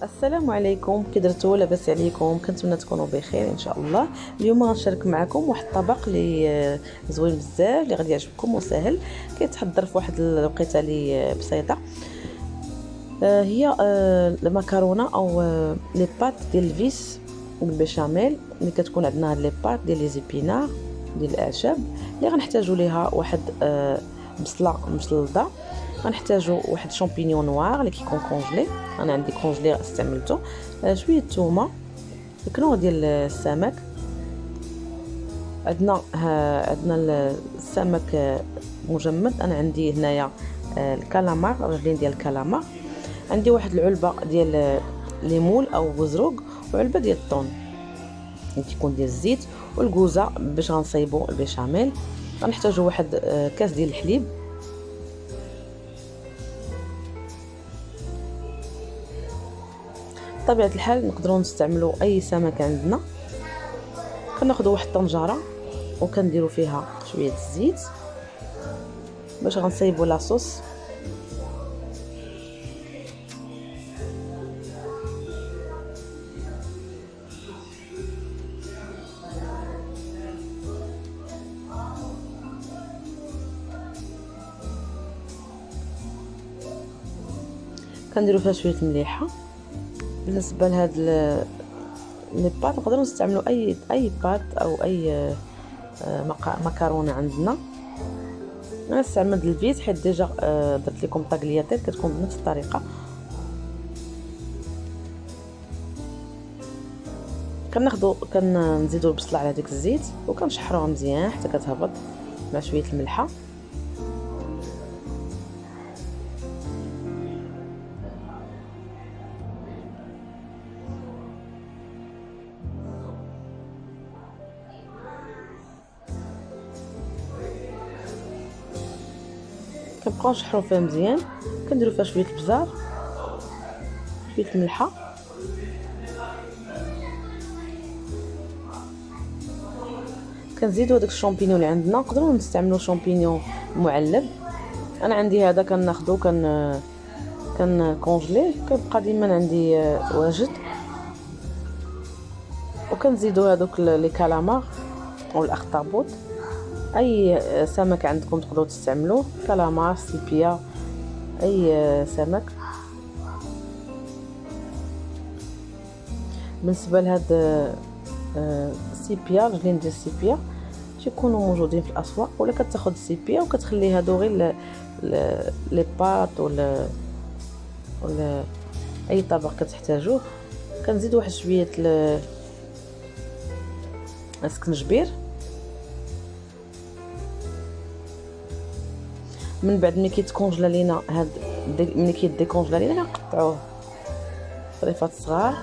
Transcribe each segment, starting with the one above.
السلام عليكم، كي درتو؟ لاباس عليكم؟ كنتمنى تكونوا بخير ان شاء الله. اليوم غنشارك معكم واحد الطبق اللي زوين بزاف، اللي غادي يعجبكم وسهل. كيتحضر في واحد الوقيته اللي بسيطه. هي المكرونه او لي بات ديال الفيس بالبيشاميل، اللي كتكون عندنا هاد لي بات ديال لي زيبينار ديال الاعشاب، اللي غنحتاجوا ليها واحد بصله مشلضه. غنحتاجوا واحد شامبينيون نوار اللي كيكون كونجلي، انا عندي كونجلي استعملته. شويه الثومه، كنوع ديال السمك. عندنا السمك مجمد، انا عندي هنايا الكالامار، رجلين ديال الكالامار. عندي واحد العلبه ديال ليمون او بزروق، وعلبه ديال الطون اللي تكون ديال الزيت، والكوزه باش غنصايبوا البيشاميل. غنحتاجوا واحد كاس ديال الحليب. بطبيعه الحال نقدروا نستعملوا اي سمك عندنا. كناخذوا واحد الطنجره وكنديروا فيها شويه الزيت باش غنصايبوا لاصوص. كنديروا فيها شويه مليحه. بالنسبه لهاد لي بات نقدروا نستعملوا اي بات او اي مكرونه عندنا. انا استعملت الفيس حيت ديجا درت لكم طاغلياتير كتكون بنفس الطريقه. كنزيدوا البصله على ديك الزيت وكنشحروها مزيان حتى كتهبط مع شويه الملحه. كنبقاو نشحرو فيها مزيان. كنديروا فيها شويه البزار، شويه الملحه، كنزيدوا هذاك الشامبينيون اللي عندنا. نقدروا نستعملوا شامبينيون معلب، انا عندي هذا كناخذو كان كونجلي، كيبقى ديما عندي واجد. وكنزيدوا هذوك لي كالامار او الاخطبوط، اي سمك عندكم تقدروا تستعملوه، كالامار، سيبيا، اي سمك. بالنسبه لهاد السيبيا، رجلين ديال السيبيا تيكونوا موجودين في الاسواق، ولا كتاخذ السيبيا وكتخلي هادو غير لي بات ولا اي طبق كتحتاجوه. كنزيد واحد شويه السكنجبير. من بعد ملي كيتكونجلا لينا ملي كيديكونجلا لينا كنقطعوه طريفات صغار.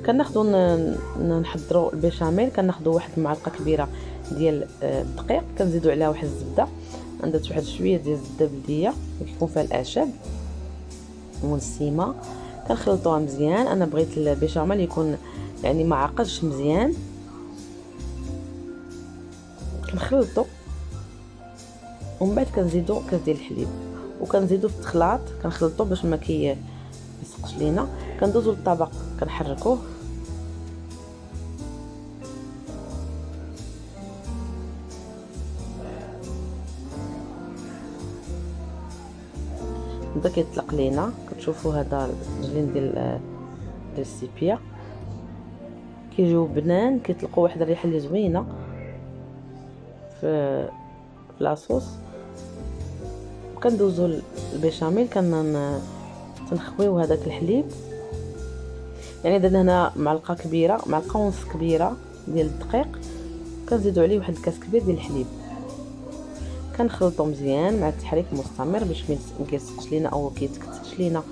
كناخذوا نحضروا البيشاميل. كناخذوا واحد المعلقه كبيره ديال الدقيق، كنزيدوا عليها واحد الزبده. درت واحد شويه ديال الزبده بلديه اللي كيكون فيها الاعشاب منسمه. كنخلطوها مزيان. انا بغيت البيشاميل يكون يعني ما عقدش مزيان. كنخلطو ومن بعد كنزيدو كاس ديال الحليب وكنزيدو في الخلاط. كنخلطو باش ما يسقش لينا. كندوزو للطبق كنحركوه. بدا كيطلق لينا. كتشوفوا هذا الرجلين ديال السيبيا كيجيو بنان، كيطلقوا واحد الريحه اللي زوينه في لاصوص. وكندوزو البيشاميل. تنخويو هذاك الحليب، يعني درنا هنا معلقه كبيره، معلقه ونص كبيره ديال الدقيق. كنزيدو عليه واحد الكاس كبير ديال الحليب. كنخلطو مزيان مع التحريك المستمر باش ما كيسقش لينا او كيتكتش لينا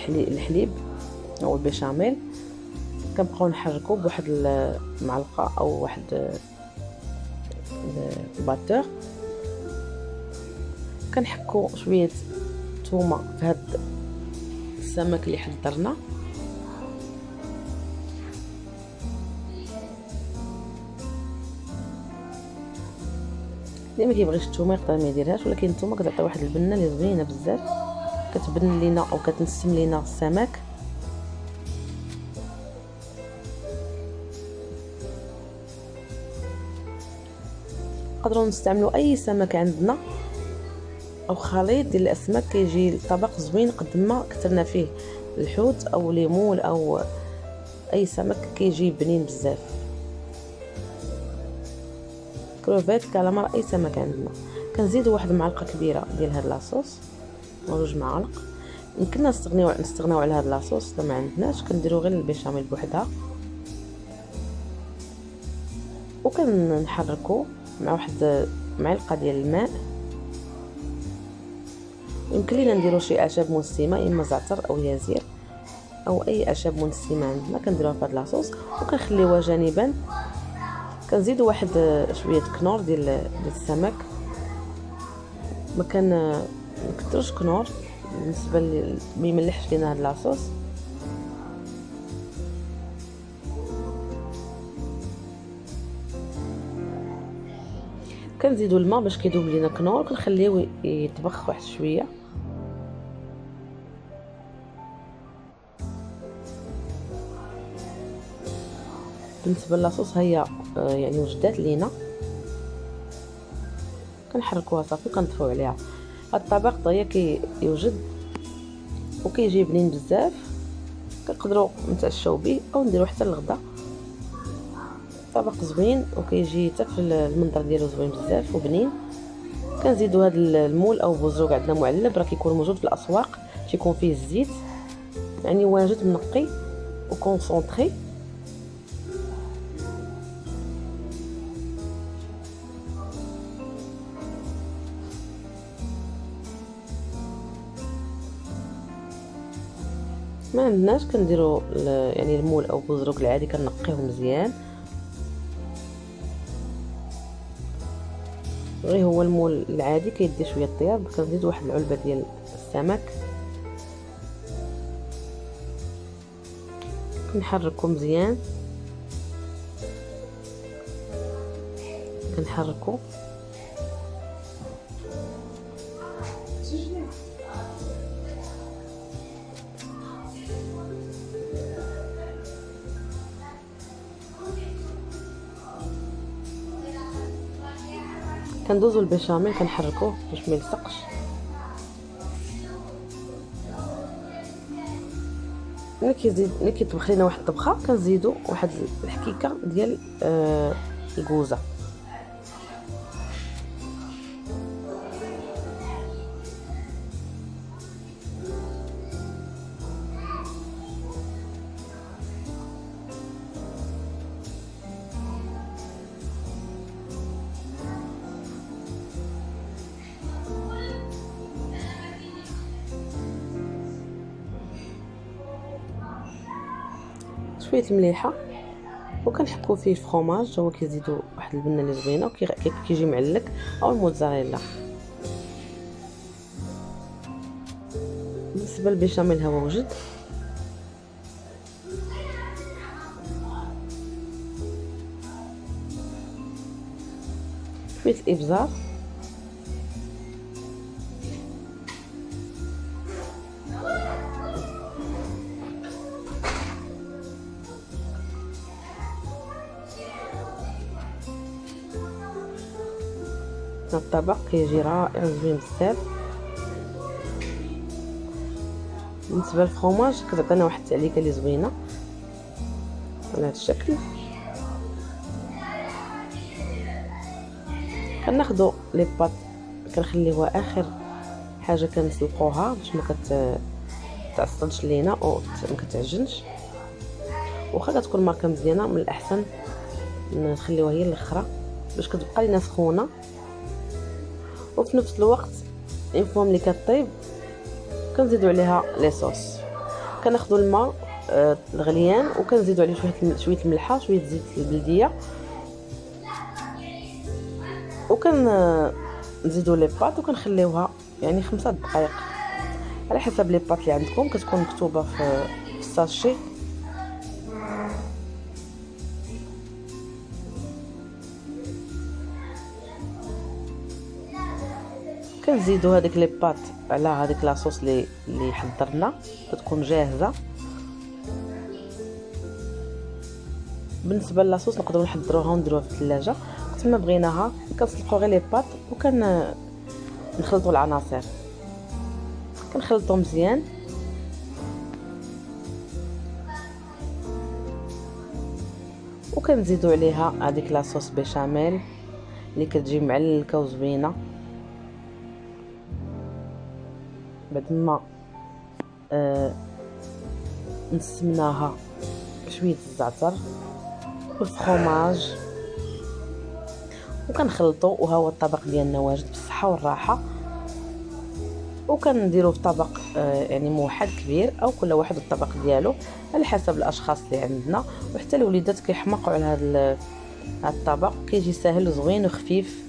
الحليب او البيشاميل. كنبقاو نحركو بواحد المعلقه او واحد الباتور. كنحكو شويه ثومه في هاد السمك اللي حضرنا. اللي ما كيبغيش الثومه يقدر ما يديرهاش، ولكن الثومه كتعطي واحد البنه اللي زوينه بزاف، كتبن لينا او كتنسم لينا السمك. نقدروا نستعملوا اي سمك عندنا او خليط ديال الاسماك، كيجي الطبق زوين قد ما كثرنا فيه الحوت او ليمون او اي سمك كيجي بنين بزاف. كروفيت، كالامار، اي سمك عندنا. كنزيدوا واحد المعلقه كبيره ديال هاد لاصوص او 2 معالق. يمكننا نستغناو على هاد لاصوص الا ما عندناش، كنديروا غير البيشاميل بوحدها وكنحركوا مع واحد معلقه ديال الماء. يمكن لينا نديروا شي اعشاب مسيمه، اما زعتر او يازير او اي اعشاب مسيمه عندنا، كنديروها في هاد لاصوص وكنخليوها جانبا. كنزيدوا واحد شويه كنور ديال السمك، ما نكثروش كنور بالنسبه ما يملحش لينا هاد لاصوص. كنزيدوا الماء باش كيذوب لينا كنور، كنخليوه يطبخ واحد شويه. بالنسبه للاصوص هي يعني وجدات لينا، كنحركوها صافي كنطفيو عليها. هاد الطبق دغيا كيوجد وكيجي بنين بزاف، كنقدروا نتعشاو به او نديرو حتى الغدا. طبق زوين وكيجي حتى في المنظر ديالو زوين بزاف وبنين. كنزيدوا هذا المول او بوزروك عندنا معلب، راه كيكون موجود في الاسواق، تيكون فيه الزيت يعني واجد منقي وكونسونطري. ما عندناش كنديروا يعني المول او بوزروك العادي، كنقيوه مزيان. غير هو المول العادي كيدي شويه الطياب. كنزيد واحد العلبه ديال السمك، كنحركو مزيان، كنحركو كندوزو البيشاميل كنحركوه باش ما يلصقش. ملي كيطبخ لينا واحد الطبخه كنزيدو واحد الحكيكه ديال الكوزه. شويه المليحه وكنحكو فيه الفرomاج، هو كيزيدو واحد البنه اللي زوينه وكيجي معلك، او الموتزاريلا. بالنسبه للبيشاميل هو وجد. شويه الابزار، الطبق كيجي رائع زوين بزاف. بالنسبه للفرomاج كتعطينا واحد التعليكه اللي زوينه على هذا الشكل. كناخذوا لي باط كنخليوها اخر حاجه كنسلقوها باش ما كتعصلش لينا او ما كتعجنش. واخا كتكون ماركه مزيانه من الاحسن نخليوها هي الاخرى باش كتبقى لينا سخونه. وفي نفس الوقت اون فوا ملي كطيب كنزيدوا عليها لي صوص. كناخذوا الماء الغليان وكنزيدوا عليه شويه الملحه، شويه زيت البلديه، وكنزيدوا لي باط وكنخليوها يعني 5 دقائق على حسب لي باط اللي عندكم. كتكون مكتوبه في الساشي. كنزيدوا هذيك لي بات على هذيك لاصوص اللي حضرنا كتكون جاهزه. بالنسبه للاصوص نقدروا نحضروها ونديروها في الثلاجه، وقت ما بغيناها كنسلقوا غير لي بات نخلطوا العناصر، كنخلطوا مزيان وكنزيدوا عليها هذيك لاصوص بيشاميل اللي كتجي معلكه وزوينه. بعد ما نسمناها بشويه الزعتر والفرomاج وكنخلطوا، وها هو الطبق ديالنا واجد بالصحه والراحه. وكنديروه في طبق يعني موحد كبير، او كل واحد الطبق ديالو على حسب الاشخاص اللي عندنا. وحتى الوليدات كيحمقوا على هذا الطبق، كيجي ساهل وزوين وخفيف.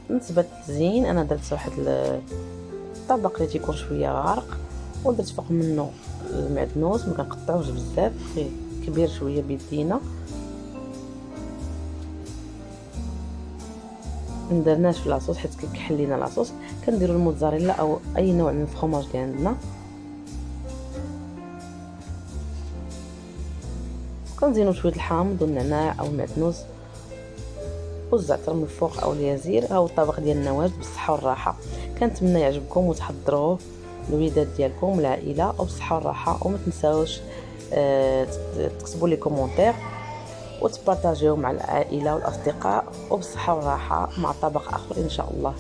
بالنسبه للتزيين انا درت واحد الطبق اللي تيكون شويه غارق، ودرت فوق منه المعدنوس، ما كنقطعوش بزاف، كبير شويه بيدينا، مدرناش في لاصوص حيت كيكحل لينا لاصوص. كنديروا الموتزاريلا او اي نوع من الفرomاج اللي عندنا، كنزينوا شويه الحامض والنعناع او المعدنوس والزعتر من الفوق او اليازير. ها هو الطبق ديالنا واجد بالصحه والراحه. كنتمنى يعجبكم وتحضروه الوليدات ديالكم والعائله وبالصحه والراحه. وما تنساوش تكتبوا لي كومونتير وتبارطاجيوه مع العائله والاصدقاء، وبالصحه والراحه مع طبق اخر ان شاء الله.